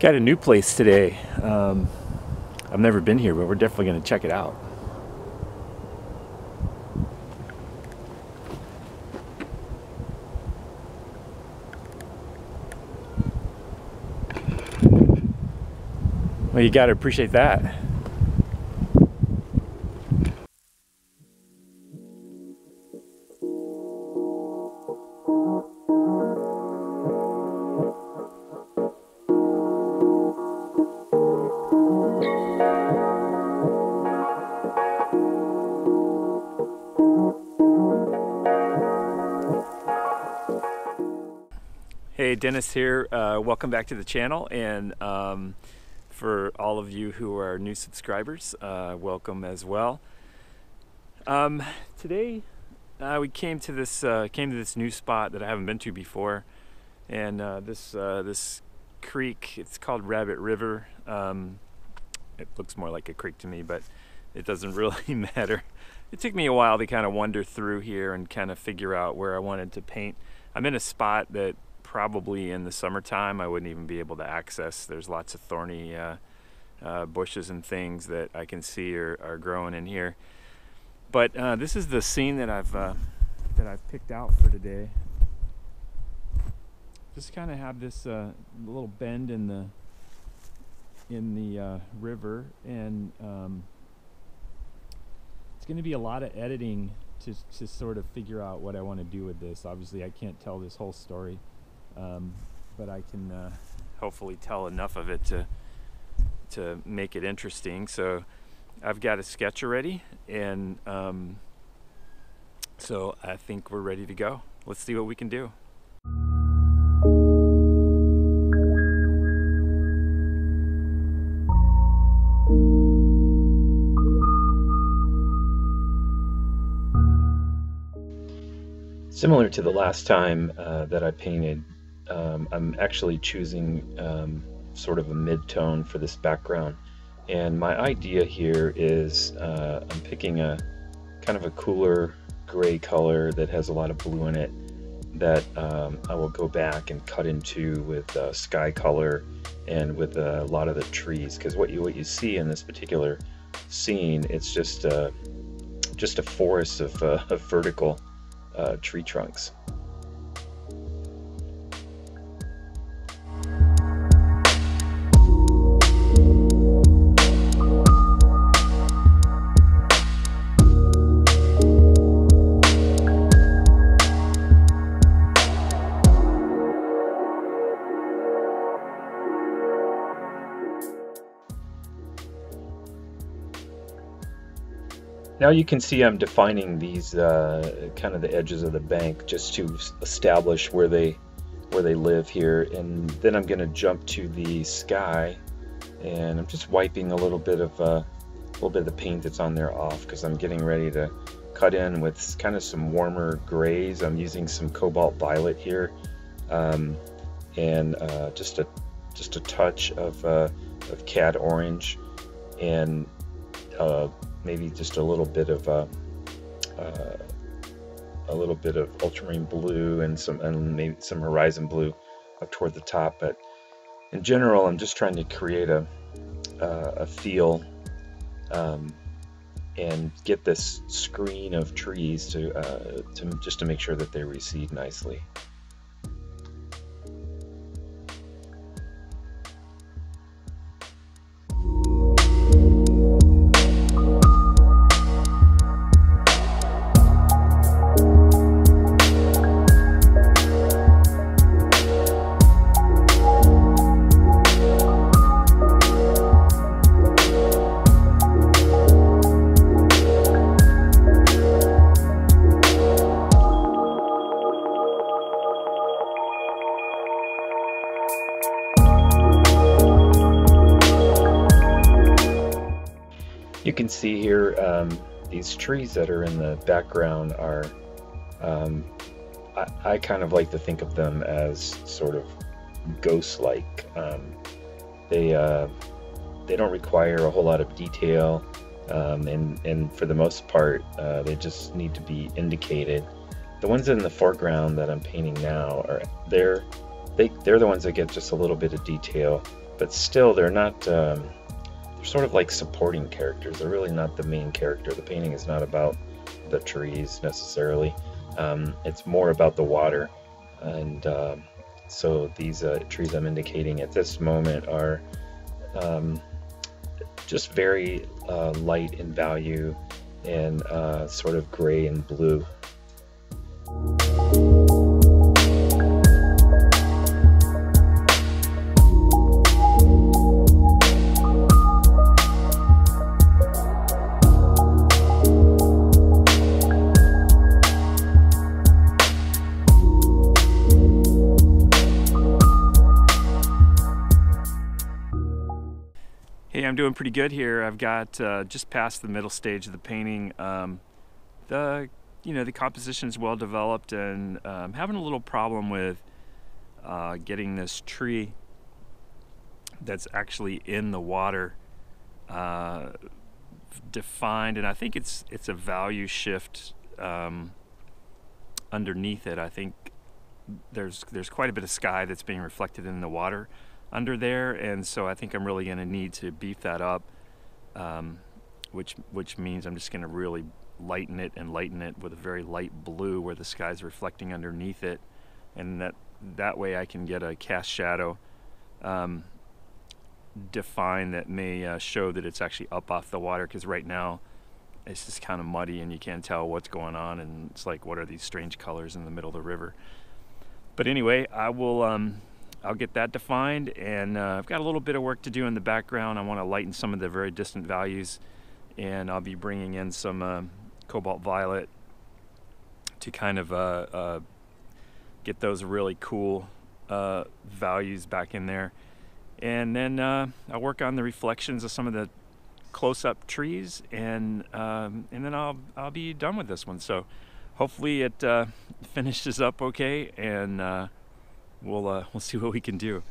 Got a new place today. I've never been here, but we're definitely going to check it out. Well, you got to appreciate that. Hey, Dennis here. Welcome back to the channel, and for all of you who are new subscribers, welcome as well. Today we came to this new spot that I haven't been to before, and this creek. It's called Rabbit River. It looks more like a creek to me, but it doesn't really matter. It took me a while to kind of wander through here and kind of figure out where I wanted to paint. I'm in a spot that probably in the summertime I wouldn't even be able to access. There's lots of thorny bushes and things that I can see are growing in here. But this is the scene that I've picked out for today. Just kind of have this little bend in the river, and it's going to be a lot of editing to sort of figure out what I want to do with this. Obviously I can't tell this whole story, but I can hopefully tell enough of it to make it interesting. So I've got a sketch already, and so I think we're ready to go. Let's see what we can do. Similar to the last time that I painted, I'm actually choosing sort of a mid-tone for this background. And my idea here is I'm picking a kind of a cooler gray color that has a lot of blue in it that I will go back and cut into with sky color and with a lot of the trees. Because what you see in this particular scene, it's just a forest of vertical tree trunks. Now you can see I'm defining these kind of the edges of the bank just to establish where they live here, and then I'm going to jump to the sky, and I'm just wiping a little bit of the paint that's on there off, because I'm getting ready to cut in with kind of some warmer grays. I'm using some cobalt violet here, and just a touch of cad orange, and maybe just a little bit of ultramarine blue and maybe some horizon blue up toward the top. But in general, I'm just trying to create a feel and get this screen of trees to make sure that they recede nicely. You can see here these trees that are in the background are, I kind of like to think of them as sort of ghost-like. They don't require a whole lot of detail, and for the most part they just need to be indicated. The ones in the foreground that I'm painting now they're the ones that get just a little bit of detail. but still they're not, they're sort of like supporting characters. They're really not the main character. The painting is not about the trees necessarily. It's more about the water. And so these trees I'm indicating at this moment are just very light in value and sort of gray and blue. Hey, I'm doing pretty good here. I've got just past the middle stage of the painting. The composition is well developed, and I'm having a little problem with getting this tree that's actually in the water defined, and I think it's a value shift underneath it. I think there's quite a bit of sky that's being reflected in the water under there, and so I think I'm really going to need to beef that up, which means I'm just going to really lighten it with a very light blue where the sky's reflecting underneath it, and that way I can get a cast shadow define that may show that it's actually up off the water, because right now it's just kind of muddy and you can't tell what's going on, and it's like, what are these strange colors in the middle of the river? But anyway, I'll get that defined, and I've got a little bit of work to do in the background. I want to lighten some of the very distant values, and I'll be bringing in some cobalt violet to kind of get those really cool values back in there. And then I'll work on the reflections of some of the close-up trees, and then I'll be done with this one. So hopefully it finishes up okay, and we'll see what we can do.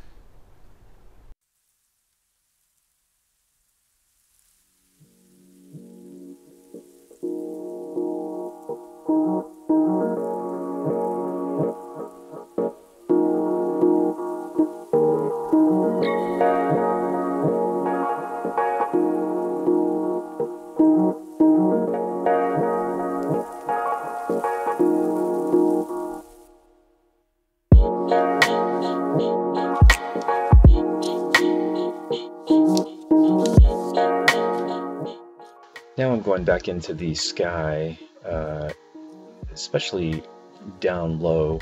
Now I'm going back into the sky, especially down low.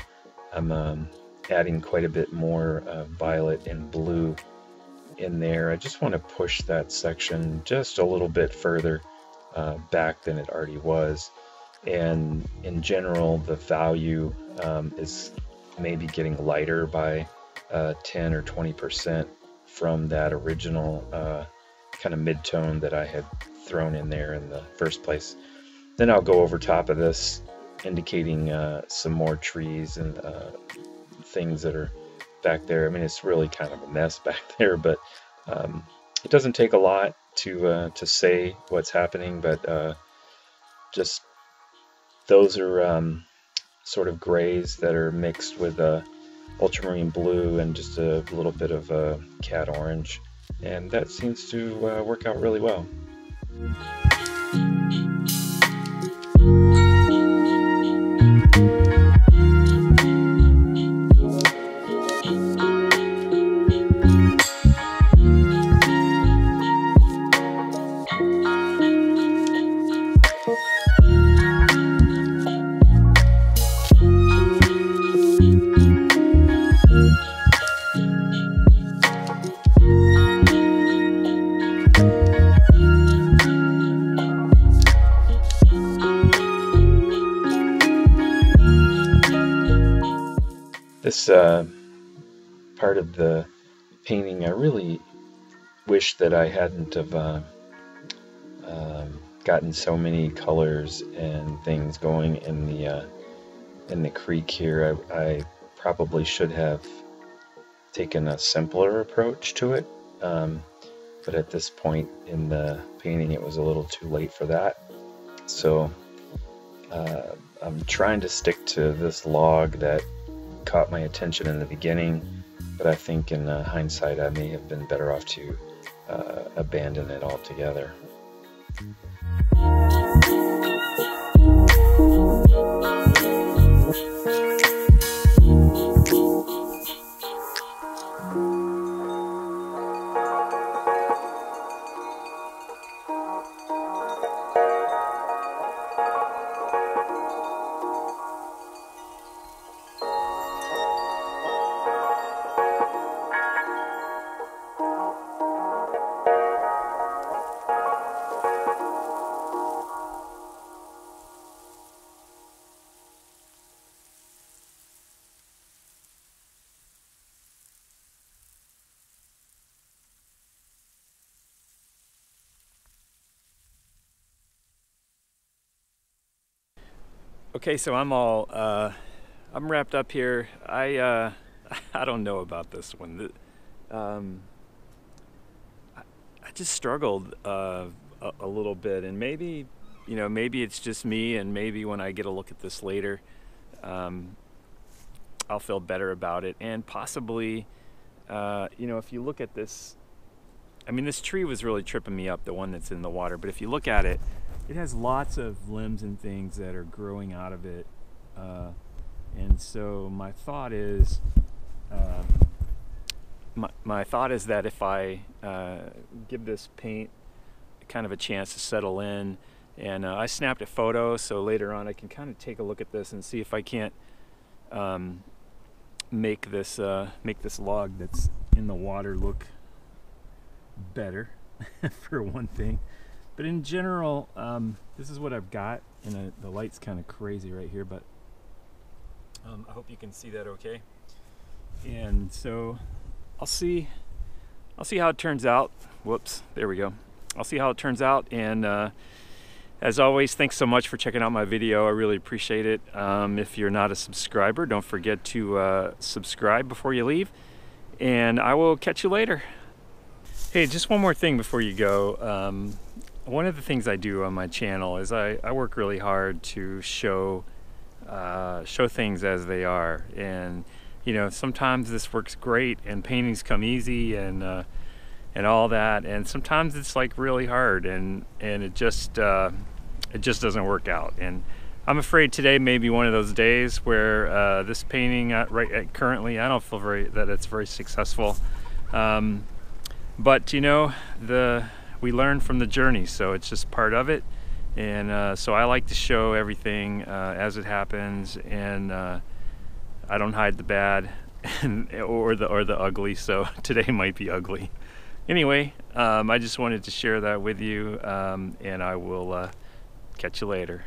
I'm adding quite a bit more violet and blue in there. I just want to push that section just a little bit further back than it already was. And in general, the value is maybe getting lighter by 10 or 20% from that original kind of mid-tone that I had thrown in there in the first place. Then I'll go over top of this, indicating some more trees and things that are back there. I mean, it's really kind of a mess back there, but it doesn't take a lot to say what's happening, but just those are sort of grays that are mixed with ultramarine blue and just a little bit of cat orange, and that seems to work out really well. This part of the painting, I really wish that I hadn't have gotten so many colors and things going in the creek here. I probably should have taken a simpler approach to it, but at this point in the painting it was a little too late for that. So I'm trying to stick to this log that caught my attention in the beginning, but I think in hindsight I may have been better off to abandon it altogether. Okay, so I'm I'm wrapped up here. I don't know about this one. I just struggled a little bit, and maybe, you know, maybe it's just me, and maybe when I get a look at this later, I'll feel better about it. And possibly, you know, if you look at this, I mean, this tree was really tripping me up, the one that's in the water, but if you look at it, it has lots of limbs and things that are growing out of it. And so my thought is, my thought is that if I give this paint kind of a chance to settle in, and I snapped a photo, so later on I can kind of take a look at this and see if I can't make this log that's in the water look better, for one thing. But in general, this is what I've got, and the light's kind of crazy right here, but I hope you can see that okay. And so I'll see how it turns out. Whoops, there we go. I'll see how it turns out, and as always, thanks so much for checking out my video. I really appreciate it. If you're not a subscriber, don't forget to subscribe before you leave, and I will catch you later. Hey, just one more thing before you go. One of the things I do on my channel is I work really hard to show things as they are, and you know, sometimes this works great and paintings come easy and all that, and sometimes it's like really hard and it just doesn't work out. And I'm afraid today may be one of those days where this painting currently I don't feel that it's very successful, but you know, we learn from the journey, so it's just part of it. And so I like to show everything as it happens, and I don't hide the bad or the ugly, so today might be ugly. Anyway, I just wanted to share that with you, and I will catch you later.